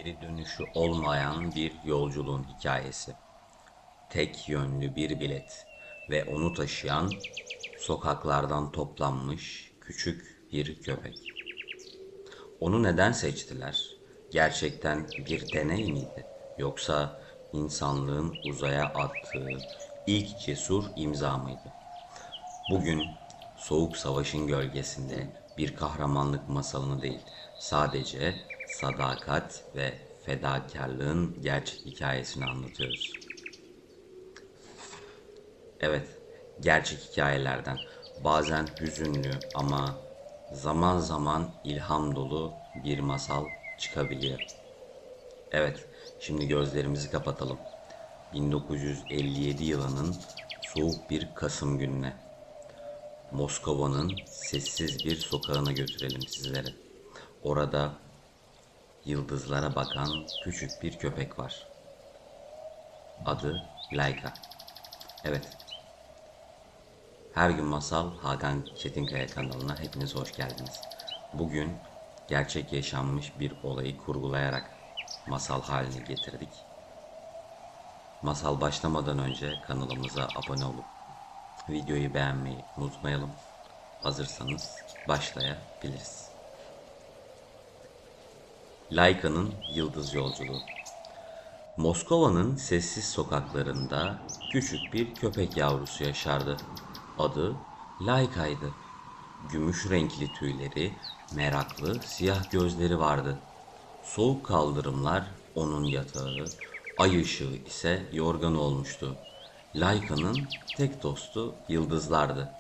geri dönüşü olmayan bir yolculuğun hikayesi. Tek yönlü bir bilet ve onu taşıyan sokaklardan toplanmış küçük bir köpek. Onu neden seçtiler? Gerçekten bir deney miydi? Yoksa insanlığın uzaya attığı ilk cesur imza mıydı? Bugün Soğuk Savaş'ın gölgesinde bir kahramanlık masalını değil, sadece sadakat ve fedakarlığın gerçek hikayesini anlatıyoruz. Evet, gerçek hikayelerden, bazen hüzünlü ama zaman zaman ilham dolu bir masal çıkabiliyor. Evet, şimdi gözlerimizi kapatalım. 1957 yılının soğuk bir Kasım gününe, Moskova'nın sessiz bir sokağına götürelim sizlere. Orada yıldızlara bakan küçük bir köpek var. Adı Laika. Evet, her gün masal Hakan Çetinkaya kanalına hepiniz hoş geldiniz. Bugün gerçek yaşanmış bir olayı kurgulayarak masal haline getirdik. Masal başlamadan önce kanalımıza abone olup videoyu beğenmeyi unutmayalım. Hazırsanız başlayabiliriz. Laika'nın Yıldız Yolculuğu. Moskova'nın sessiz sokaklarında küçük bir köpek yavrusu yaşardı. Adı Laika'ydı. Gümüş renkli tüyleri, meraklı siyah gözleri vardı. Soğuk kaldırımlar onun yatağı, ay ışığı ise yorganı olmuştu. Laika'nın tek dostu yıldızlardı.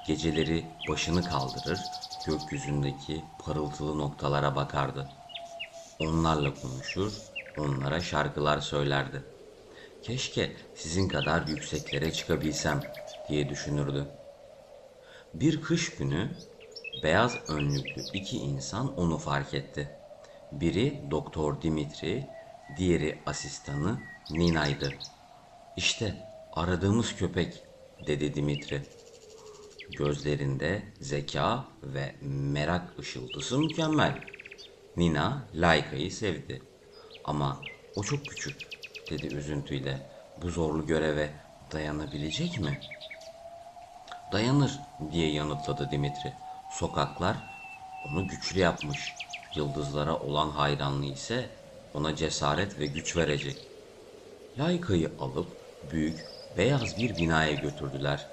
Geceleri başını kaldırır, gökyüzündeki parıltılı noktalara bakardı. Onlarla konuşur, onlara şarkılar söylerdi. Keşke sizin kadar yükseklere çıkabilsem diye düşünürdü. Bir kış günü beyaz önlüklü iki insan onu fark etti. Biri Doktor Dimitri, diğeri asistanı Nina'ydı. İşte aradığımız köpek, dedi Dimitri. Gözlerinde zeka ve merak ışıltısı mükemmel. Nina Layka'yı sevdi. Ama o çok küçük, dedi üzüntüyle. Bu zorlu göreve dayanabilecek mi? Dayanır, diye yanıtladı Dimitri. Sokaklar onu güçlü yapmış. Yıldızlara olan hayranlığı ise ona cesaret ve güç verecek. Layka'yı alıp büyük beyaz bir binaya götürdüler.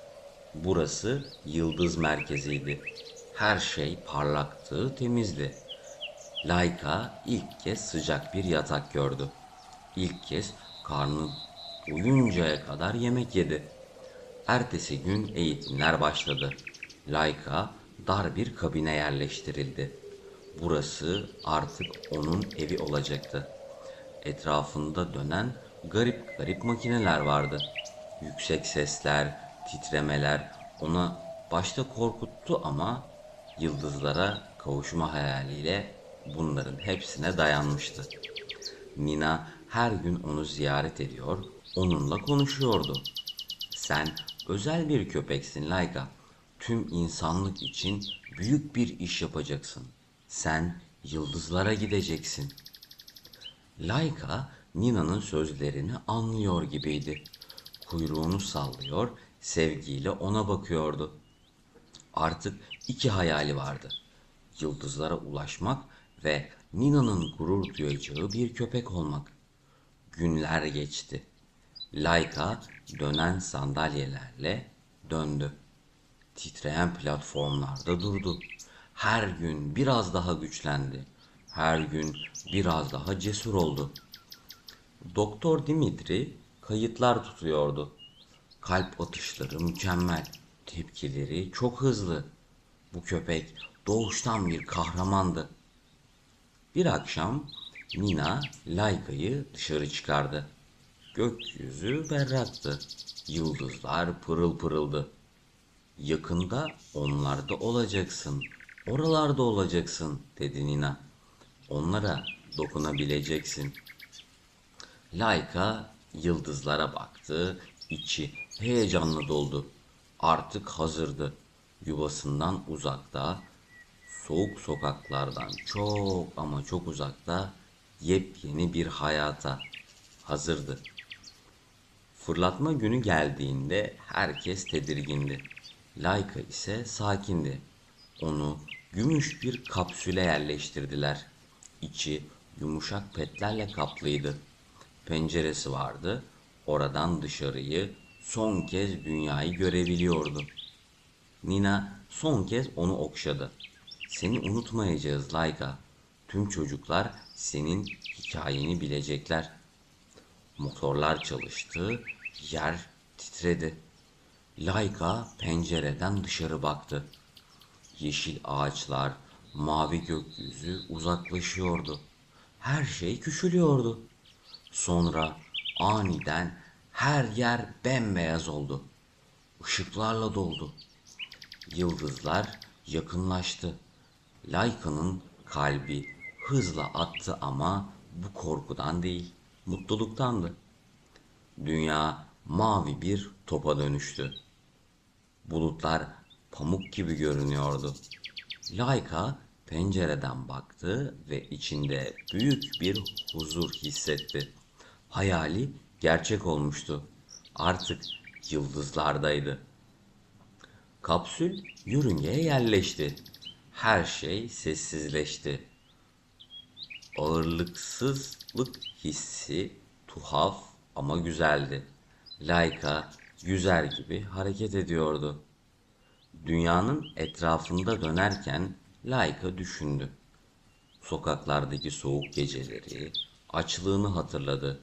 Burası yıldız merkeziydi. Her şey parlaktı, temizdi. Layka ilk kez sıcak bir yatak gördü. İlk kez karnı doyuncaya kadar yemek yedi. Ertesi gün eğitimler başladı. Layka dar bir kabine yerleştirildi. Burası artık onun evi olacaktı. Etrafında dönen garip garip makineler vardı. Yüksek sesler, titremeler ona başta korkuttu ama yıldızlara kavuşma hayaliyle bunların hepsine dayanmıştı. Nina her gün onu ziyaret ediyor, onunla konuşuyordu. Sen özel bir köpeksin Layka. Tüm insanlık için büyük bir iş yapacaksın. Sen yıldızlara gideceksin. Layka Nina'nın sözlerini anlıyor gibiydi. Kuyruğunu sallıyor, sevgiyle ona bakıyordu. Artık iki hayali vardı. Yıldızlara ulaşmak ve Nina'nın gurur duyacağı bir köpek olmak. Günler geçti. Layka dönen sandalyelerle döndü. Titreyen platformlarda durdu. Her gün biraz daha güçlendi. Her gün biraz daha cesur oldu. Doktor Dimitri kayıtlar tutuyordu. Kalp atışları mükemmel, tepkileri çok hızlı. Bu köpek doğuştan bir kahramandı. Bir akşam Nina Layka'yı dışarı çıkardı. Gökyüzü berraktı. Yıldızlar pırıl pırıldı. Yakında onlarda olacaksın. Oralarda olacaksın, dedi Nina. Onlara dokunabileceksin. Layka yıldızlara baktı, içi heyecanla doldu. Artık hazırdı. Yuvasından uzakta, soğuk sokaklardan çok ama çok uzakta yepyeni bir hayata hazırdı. Fırlatma günü geldiğinde herkes tedirgindi. Layka ise sakindi. Onu gümüş bir kapsüle yerleştirdiler. İçi yumuşak petlerle kaplıydı. Penceresi vardı. Oradan dışarıyı son kez dünyayı görebiliyordu. Nina son kez onu okşadı. Seni unutmayacağız Layka. Tüm çocuklar senin hikayeni bilecekler. Motorlar çalıştı, yer titredi. Layka pencereden dışarı baktı. Yeşil ağaçlar, mavi gökyüzü uzaklaşıyordu. Her şey küçülüyordu. Sonra aniden her yer bembeyaz oldu. Işıklarla doldu. Yıldızlar yakınlaştı. Layka'nın kalbi hızla attı ama bu korkudan değil, mutluluktandı. Dünya mavi bir topa dönüştü. Bulutlar pamuk gibi görünüyordu. Layka pencereden baktı ve içinde büyük bir huzur hissetti. Hayali gerçek olmuştu. Artık yıldızlardaydı. Kapsül yörüngeye yerleşti. Her şey sessizleşti. Ağırlıksızlık hissi tuhaf ama güzeldi. Layka yüzer gibi hareket ediyordu. Dünyanın etrafında dönerken Layka düşündü. Sokaklardaki soğuk geceleri, açlığını hatırladı.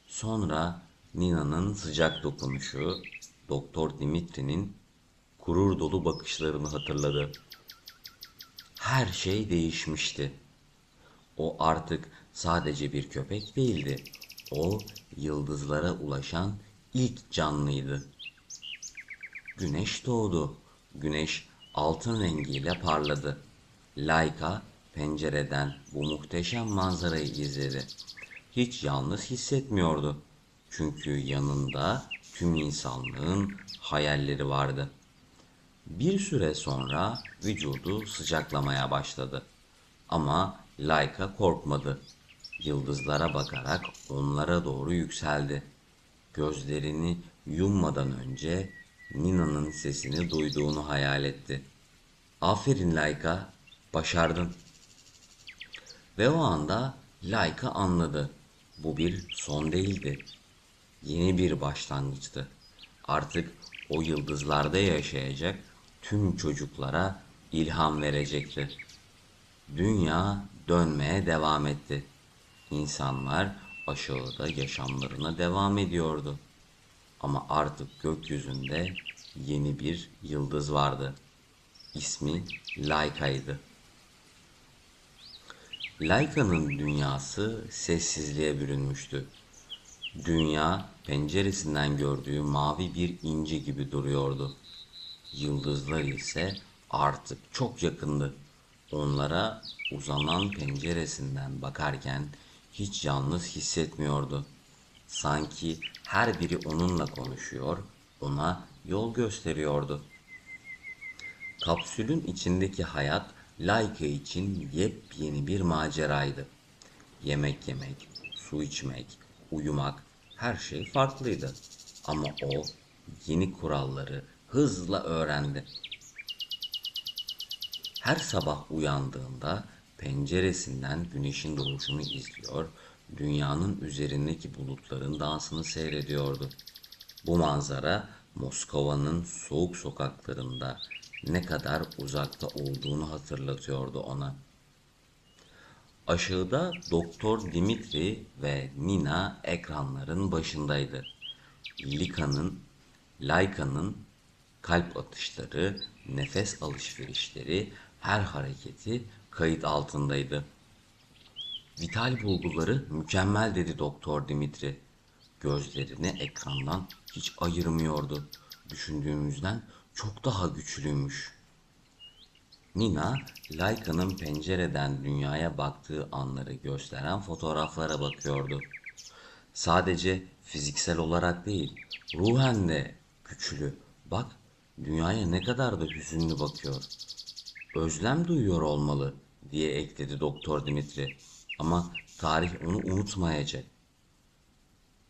Sonra Nina'nın sıcak dokunuşu, Doktor Dimitri'nin gurur dolu bakışlarını hatırladı. Her şey değişmişti. O artık sadece bir köpek değildi. O yıldızlara ulaşan ilk canlıydı. Güneş doğdu. Güneş altın rengiyle parladı. Layka pencereden bu muhteşem manzarayı izledi. Hiç yalnız hissetmiyordu. Çünkü yanında tüm insanlığın hayalleri vardı. Bir süre sonra vücudu sıcaklamaya başladı. Ama Layka korkmadı. Yıldızlara bakarak onlara doğru yükseldi. Gözlerini yummadan önce Nina'nın sesini duyduğunu hayal etti. Aferin Layka, başardın. Ve o anda Layka anladı. Bu bir son değildi. Yeni bir başlangıçtı. Artık o yıldızlarda yaşayacak tüm çocuklara ilham verecekti. Dünya dönmeye devam etti. İnsanlar aşağıda yaşamlarına devam ediyordu. Ama artık gökyüzünde yeni bir yıldız vardı. İsmi Layka'ydı. Layka'nın dünyası sessizliğe bürünmüştü. Dünya penceresinden gördüğü mavi bir inci gibi duruyordu. Yıldızlar ise artık çok yakındı. Onlara uzanan penceresinden bakarken hiç yalnız hissetmiyordu. Sanki her biri onunla konuşuyor, ona yol gösteriyordu. Kapsülün içindeki hayat Layka için yepyeni bir maceraydı. Yemek yemek, su içmek, uyumak her şey farklıydı. Ama o yeni kuralları hızla öğrendi. Her sabah uyandığında penceresinden güneşin doğuşunu izliyor, dünyanın üzerindeki bulutların dansını seyrediyordu. Bu manzara Moskova'nın soğuk sokaklarında ne kadar uzakta olduğunu hatırlatıyordu ona. Aşağıda Doktor Dimitri ve Nina ekranların başındaydı. Lika'nın, Layka'nın kalp atışları, nefes alışverişleri, her hareketi kayıt altındaydı. Vital bulguları mükemmel dedi Doktor Dimitri. Gözlerini ekrandan hiç ayırmıyordu. Düşündüğümüzden çok daha güçlüymüş. Nina, Layka'nın pencereden dünyaya baktığı anları gösteren fotoğraflara bakıyordu. Sadece fiziksel olarak değil, ruhen de güçlü. Bak, dünyaya ne kadar da hüzünlü bakıyor. Özlem duyuyor olmalı diye ekledi Doktor Dimitri. Ama Tarih onu unutmayacak.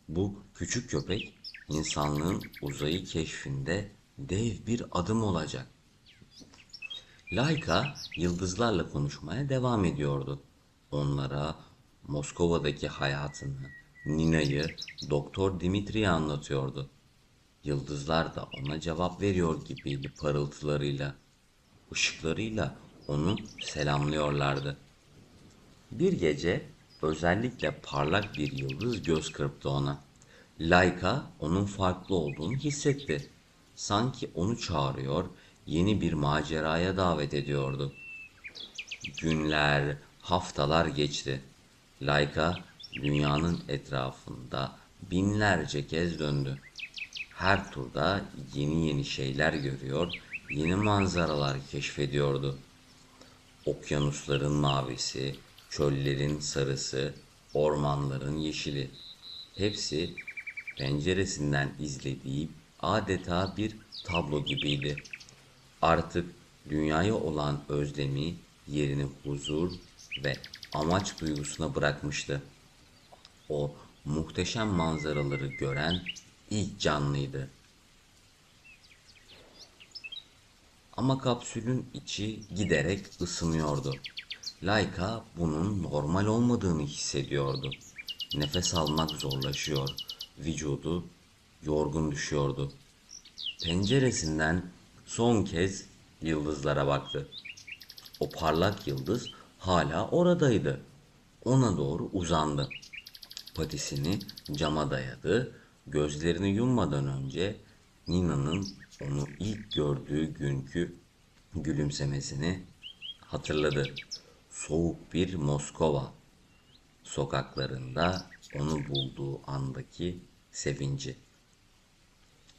Bu küçük köpek insanlığın uzayı keşfinde dev bir adım olacak. Laika yıldızlarla konuşmaya devam ediyordu. Onlara Moskova'daki hayatını, Nina'yı, Doktor Dimitri'ye anlatıyordu. Yıldızlar da ona cevap veriyor gibiydi parıltılarıyla, ışıklarıyla onu selamlıyorlardı. Bir gece özellikle parlak bir yıldız göz kırptı ona. Laika onun farklı olduğunu hissetti. Sanki onu çağırıyor, yeni bir maceraya davet ediyordu. Günler, haftalar geçti. Laika dünyanın etrafında binlerce kez döndü. Her turda yeni yeni şeyler görüyor, yeni manzaralar keşfediyordu. Okyanusların mavisi, çöllerin sarısı, ormanların yeşili. Hepsi penceresinden izlediği adeta bir tablo gibiydi. Artık dünyaya olan özlemi yerini huzur ve amaç duygusuna bırakmıştı. O muhteşem manzaraları gören ilk canlıydı. Ama kapsülün içi giderek ısınıyordu. Laika bunun normal olmadığını hissediyordu. Nefes almak zorlaşıyor, vücudu yorgun düşüyordu. Penceresinden son kez yıldızlara baktı. O parlak yıldız hala oradaydı. Ona doğru uzandı. Patisini cama dayadı. Gözlerini yummadan önce Nina'nın onu ilk gördüğü günkü gülümsemesini hatırladı. Soğuk bir Moskova sokaklarında onu bulduğu andaki sevinci.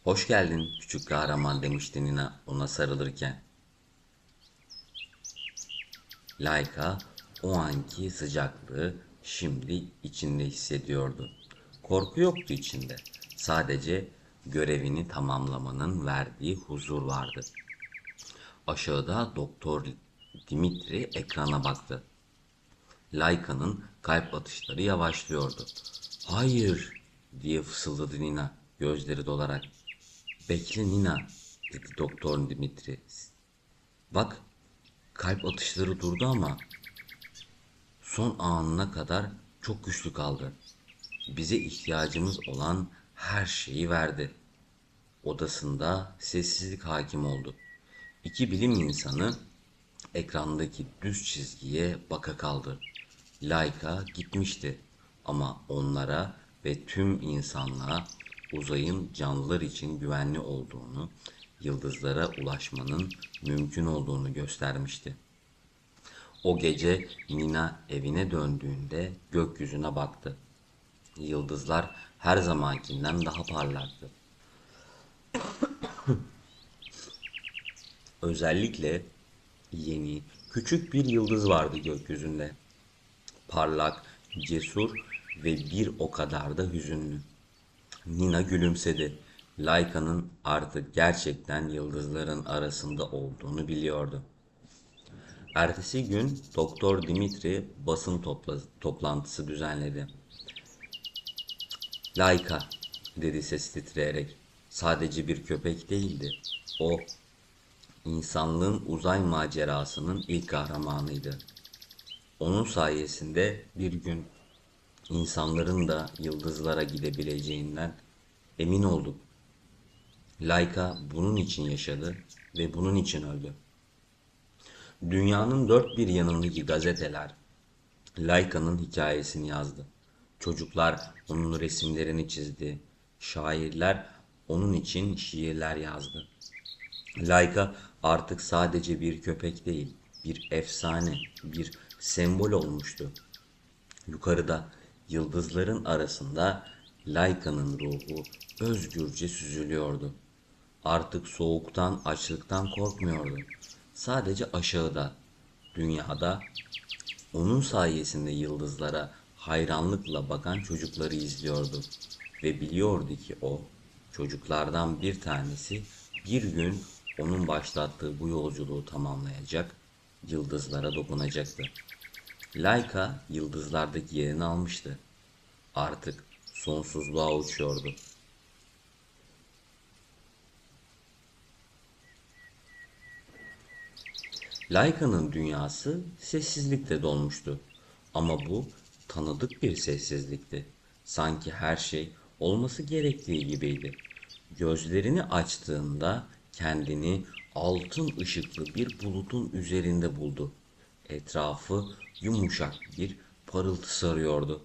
Hoş geldin küçük kahraman demişti Nina ona sarılırken. Laika o anki sıcaklığı şimdi içinde hissediyordu. Korku yoktu içinde. Sadece görevini tamamlamanın verdiği huzur vardı. Aşağıda Doktor Dimitri ekrana baktı. Laika'nın kalp atışları yavaşlıyordu. Hayır diye fısıldadı Nina gözleri dolarak. Bekle Nina dedi Doktor Dimitri. Bak kalp atışları durdu ama son anına kadar çok güçlü kaldı. Bize ihtiyacımız olan her şeyi verdi. Odasında sessizlik hakim oldu. İki bilim insanı ekrandaki düz çizgiye baka kaldı. Laika gitmişti ama onlara ve tüm insanlığa uzayın canlılar için güvenli olduğunu, yıldızlara ulaşmanın mümkün olduğunu göstermişti. O gece Nina evine döndüğünde gökyüzüne baktı. Yıldızlar her zamankinden daha parlaktı. Özellikle yeni, küçük bir yıldız vardı gökyüzünde. Parlak, cesur ve bir o kadar da hüzünlü. Nina gülümsedi. Laika'nın artık gerçekten yıldızların arasında olduğunu biliyordu. Ertesi gün Doktor Dimitri basın toplantısı düzenledi. Laika, dedi sesi titreyerek, sadece bir köpek değildi. O, insanlığın uzay macerasının ilk kahramanıydı. Onun sayesinde bir gün insanların da yıldızlara gidebileceğinden emin olduk. Laika bunun için yaşadı ve bunun için öldü. Dünyanın dört bir yanındaki gazeteler Laika'nın hikayesini yazdı. Çocuklar onun resimlerini çizdi. Şairler onun için şiirler yazdı. Laika artık sadece bir köpek değil, bir efsane, bir sembol olmuştu. Yukarıda, yıldızların arasında Laika'nın ruhu özgürce süzülüyordu. Artık soğuktan, açlıktan korkmuyordu. Sadece aşağıda, dünyada, onun sayesinde yıldızlara hayranlıkla bakan çocukları izliyordu. Ve biliyordu ki o, çocuklardan bir tanesi bir gün onun başlattığı bu yolculuğu tamamlayacak, yıldızlara dokunacaktı. Laika yıldızlardaki yerini almıştı. Artık sonsuzluğa uçuyordu. Laika'nın dünyası sessizlikle dolmuştu. Ama bu tanıdık bir sessizlikti. Sanki her şey olması gerektiği gibiydi. Gözlerini açtığında kendini altın ışıklı bir bulutun üzerinde buldu. Etrafı yumuşak bir parıltı sarıyordu.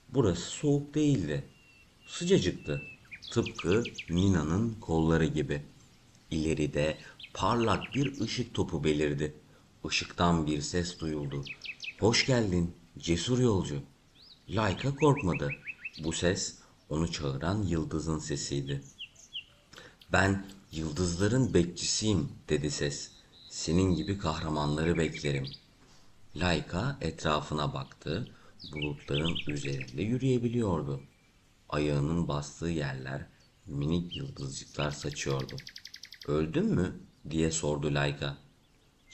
Burası soğuk değildi. Sıcacıktı. Tıpkı Nina'nın kolları gibi. İleride parlak bir ışık topu belirdi. Işıktan bir ses duyuldu. Hoş geldin, cesur yolcu. Layka korkmadı. Bu ses onu çağıran yıldızın sesiydi. Ben yıldızların bekçisiyim dedi ses. Senin gibi kahramanları beklerim. Layka etrafına baktı. Bulutların üzerinde yürüyebiliyordu. Ayağının bastığı yerler minik yıldızcıklar saçıyordu. Öldün mü? Diye sordu Layka.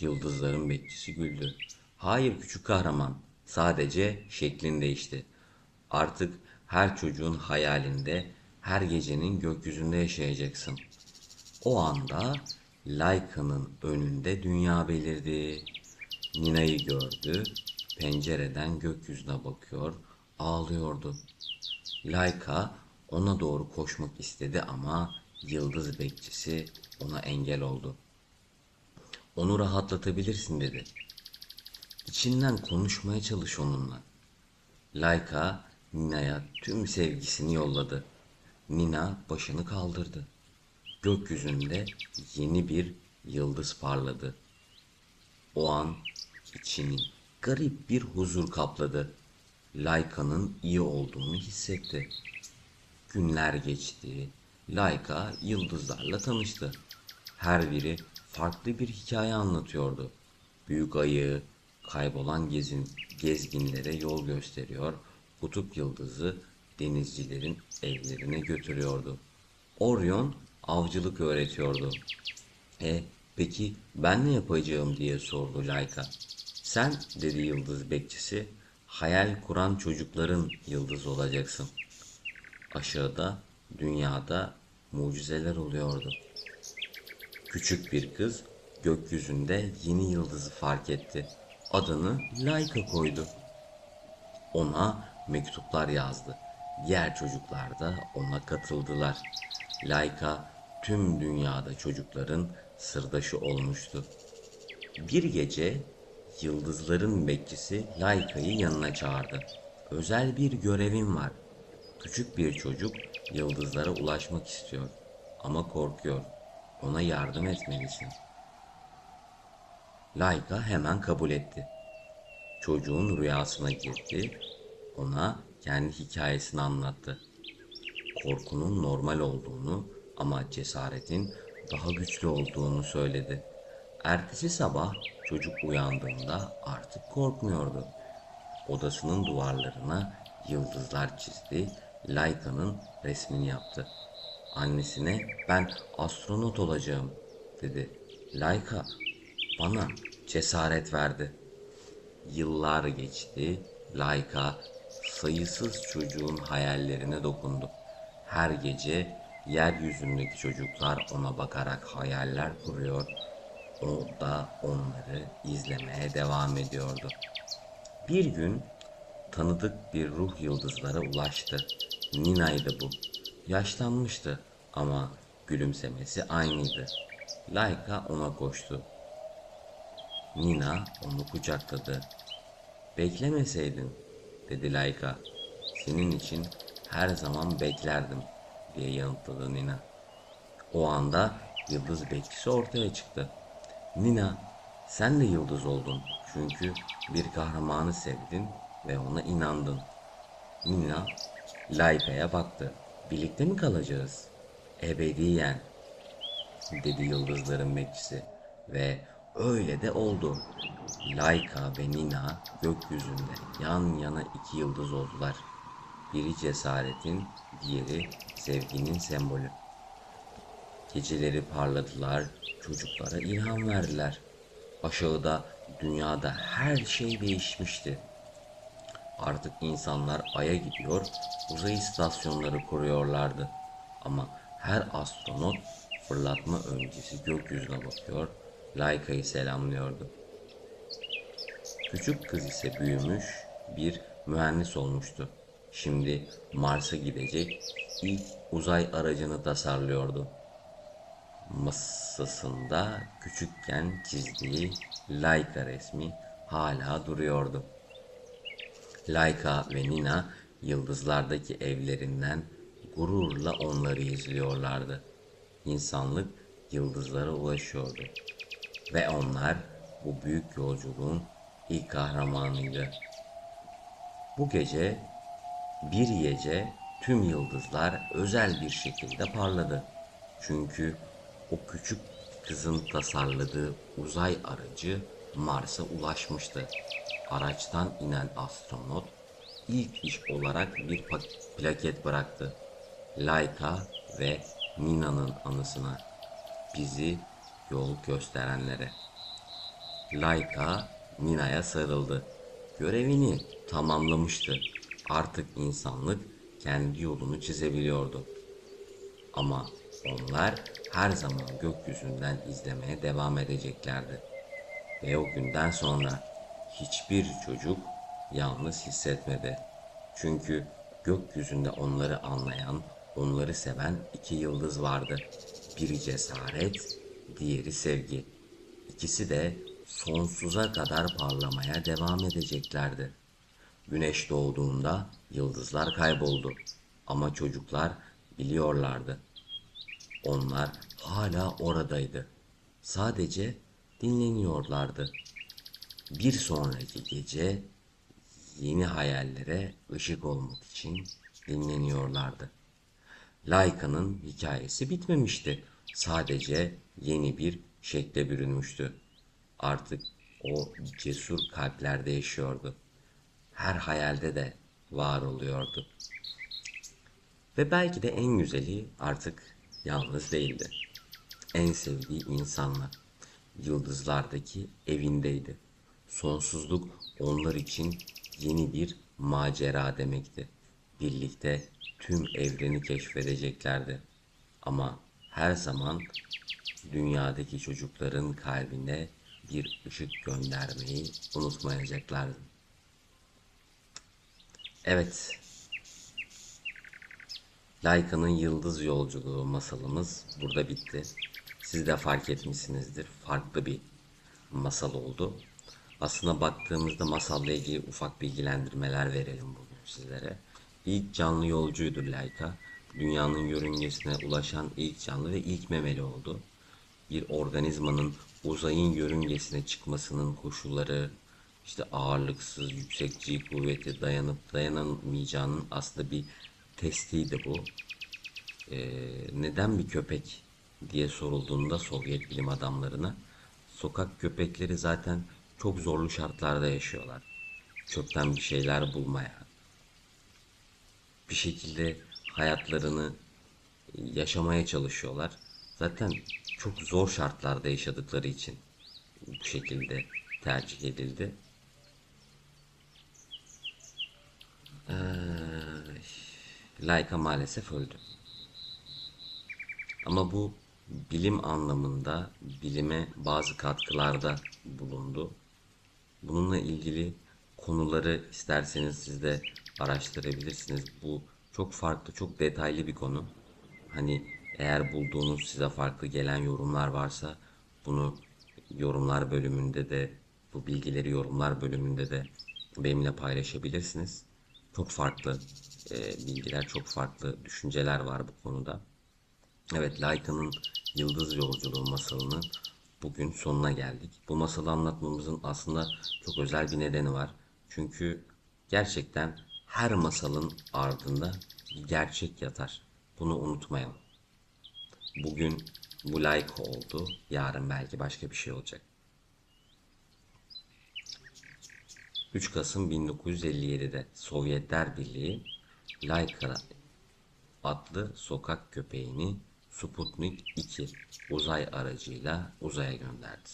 Yıldızların bekçisi güldü. Hayır küçük kahraman. Sadece şeklin değişti. Artık her çocuğun hayalinde, her gecenin gökyüzünde yaşayacaksın. O anda Layka'nın önünde dünya belirdi. Nina'yı gördü. Pencereden gökyüzüne bakıyor, ağlıyordu. Layka ona doğru koşmak istedi ama yıldız bekçisi ona engel oldu. Onu rahatlatabilirsin dedi. İçinden konuşmaya çalış onunla. Layka Nina'ya tüm sevgisini yolladı. Nina başını kaldırdı. Gökyüzünde yeni bir yıldız parladı. O an içini garip bir huzur kapladı. Layka'nın iyi olduğunu hissetti. Günler geçti. Layka yıldızlarla tanıştı. Her biri farklı bir hikaye anlatıyordu. Büyük ayı kaybolan gezginlere yol gösteriyor. Kutup yıldızı denizcilerin evlerine götürüyordu. Orion avcılık öğretiyordu. E peki ben ne yapacağım diye sordu Layka. Sen dedi yıldız bekçisi hayal kuran çocukların yıldızı olacaksın. Aşağıda dünyada mucizeler oluyordu. Küçük bir kız gökyüzünde yeni yıldızı fark etti. Adını Layka koydu. Ona mektuplar yazdı. Diğer çocuklar da ona katıldılar. Layka tüm dünyada çocukların sırdaşı olmuştu. Bir gece yıldızların bekçisi Layka'yı yanına çağırdı. Özel bir görevin var. Küçük bir çocuk yıldızlara ulaşmak istiyor ama korkuyor. Ona yardım etmelisin. Layka hemen kabul etti. Çocuğun rüyasına girdi, ona kendi hikayesini anlattı. Korkunun normal olduğunu ama cesaretin daha güçlü olduğunu söyledi. Ertesi sabah çocuk uyandığında artık korkmuyordu. Odasının duvarlarına yıldızlar çizdi, Layka'nın resmini yaptı. Annesine ben astronot olacağım dedi. Layka bana cesaret verdi. Yıllar geçti. Layka sayısız çocuğun hayallerine dokundu. Her gece yeryüzündeki çocuklar ona bakarak hayaller kuruyor. O da onları izlemeye devam ediyordu. Bir gün tanıdık bir ruh yıldızlara ulaştı. Nina'ydı bu. Yaşlanmıştı ama gülümsemesi aynıydı. Layka ona koştu. Nina onu kucakladı. Beklemeseydin, dedi Layka. Senin için her zaman beklerdim, diye yanıtladı Nina. O anda yıldız bekçisi ortaya çıktı. Nina, sen de yıldız oldun çünkü bir kahramanı sevdin ve ona inandın. Nina, Layka'ya baktı. Birlikte mi kalacağız? Ebediyen, dedi yıldızların bekçisi. Ve öyle de oldu. Layka ve Nina gökyüzünde yan yana iki yıldız oldular. Biri cesaretin, diğeri sevginin sembolü. Geceleri parladılar, çocuklara ilham verdiler. Aşağıda dünyada her şey değişmişti. Artık insanlar Ay'a gidiyor, uzay istasyonları kuruyorlardı. Ama her astronot fırlatma öncesi gökyüzüne bakıyor, Laika'yı selamlıyordu. Küçük kız ise büyümüş, bir mühendis olmuştu. Şimdi Mars'a gidecek ilk uzay aracını tasarlıyordu. Masasında küçükken çizdiği Laika resmi hala duruyordu. Laika ve Nina yıldızlardaki evlerinden gururla onları izliyorlardı. İnsanlık yıldızlara ulaşıyordu ve onlar bu büyük yolculuğun ilk kahramanıydı. Bu gece bir gece tüm yıldızlar özel bir şekilde parladı. Çünkü o küçük kızın tasarladığı uzay aracı Mars'a ulaşmıştı. Araçtan inen astronot ilk iş olarak bir plaket bıraktı. Laika ve Nina'nın anısına, bizi yol gösterenlere. Laika Nina'ya sarıldı. Görevini tamamlamıştı. Artık insanlık kendi yolunu çizebiliyordu. Ama onlar her zaman gökyüzünden izlemeye devam edeceklerdi. Ve o günden sonra hiçbir çocuk yalnız hissetmedi. Çünkü gökyüzünde onları anlayan, onları seven iki yıldız vardı. Biri cesaret, diğeri sevgi. İkisi de sonsuza kadar parlamaya devam edeceklerdi. Güneş doğduğunda yıldızlar kayboldu. Ama çocuklar biliyorlardı. Onlar hala oradaydı. Sadece dinleniyorlardı. Bir sonraki gece yeni hayallere ışık olmak için dinleniyorlardı. Laika'nın hikayesi bitmemişti. Sadece yeni bir şekle bürünmüştü. Artık o cesur kalplerde yaşıyordu. Her hayalde de var oluyordu. Ve belki de en güzeli artık yalnız değildi. En sevdiği insanla, yıldızlardaki evindeydi. Sonsuzluk onlar için yeni bir macera demekti. Birlikte tüm evreni keşfedeceklerdi. Ama her zaman dünyadaki çocukların kalbine bir ışık göndermeyi unutmayacaklardı. Evet, Laika'nın Yıldız Yolculuğu masalımız burada bitti. Siz de fark etmişsinizdir. Farklı bir masal oldu. Aslına baktığımızda masalla ilgili ufak bilgilendirmeler verelim bugün sizlere. İlk canlı yolcuydu Laika. Dünyanın yörüngesine ulaşan ilk canlı ve ilk memeli oldu. Bir organizmanın uzayın yörüngesine çıkmasının koşulları, işte ağırlıksız, yüksek G kuvveti dayanıp dayanamayacağının aslında bir testiydi bu. Neden bir köpek diye sorulduğunda Sovyet bilim adamlarına, sokak köpekleri zaten çok zorlu şartlarda yaşıyorlar. Çöpten bir şeyler bulmaya, bir şekilde hayatlarını yaşamaya çalışıyorlar. Zaten çok zor şartlarda yaşadıkları için bu şekilde tercih edildi. Laika maalesef öldü. Ama bu bilim anlamında bilime bazı katkılarda bulundu. Bununla ilgili konuları isterseniz siz de araştırabilirsiniz. Bu çok farklı, çok detaylı bir konu. Hani eğer bulduğunuz size farklı gelen yorumlar varsa bunu yorumlar bölümünde de, bu bilgileri yorumlar bölümünde de benimle paylaşabilirsiniz. Çok farklı bilgiler, çok farklı düşünceler var bu konuda. Evet, Laika'nın Yıldız Yolculuğu masalının bugün sonuna geldik. Bu masalı anlatmamızın aslında çok özel bir nedeni var. Çünkü gerçekten her masalın ardında bir gerçek yatar. Bunu unutmayalım. Bugün bu Laika oldu, yarın belki başka bir şey olacak. 3 Kasım 1957'de Sovyetler Birliği Laika adlı sokak köpeğini Sputnik 2 uzay aracıyla uzaya gönderdi.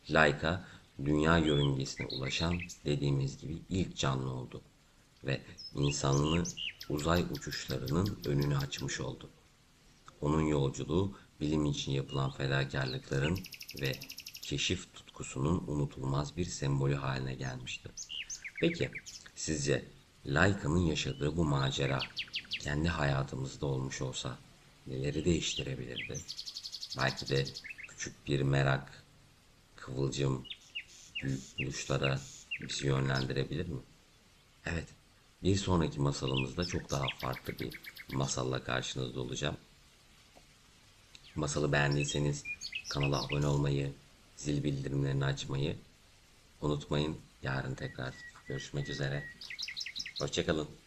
Laika dünya yörüngesine ulaşan dediğimiz gibi ilk canlı oldu. ve insanlığı uzay uçuşlarının önünü açmış oldu. Onun yolculuğu bilim için yapılan fedakarlıkların ve keşif tutkusunun unutulmaz bir sembolü haline gelmişti. Peki, sizce Layka'nın yaşadığı bu macera kendi hayatımızda olmuş olsa neleri değiştirebilirdi? Belki de küçük bir merak, kıvılcım, büyük buluşlara bizi yönlendirebilir mi? Evet, bir sonraki masalımızda çok daha farklı bir masalla karşınızda olacağım. Masalı beğendiyseniz kanala abone olmayı, zil bildirimlerini açmayı unutmayın. Yarın tekrar görüşmek üzere. Hoşçakalın.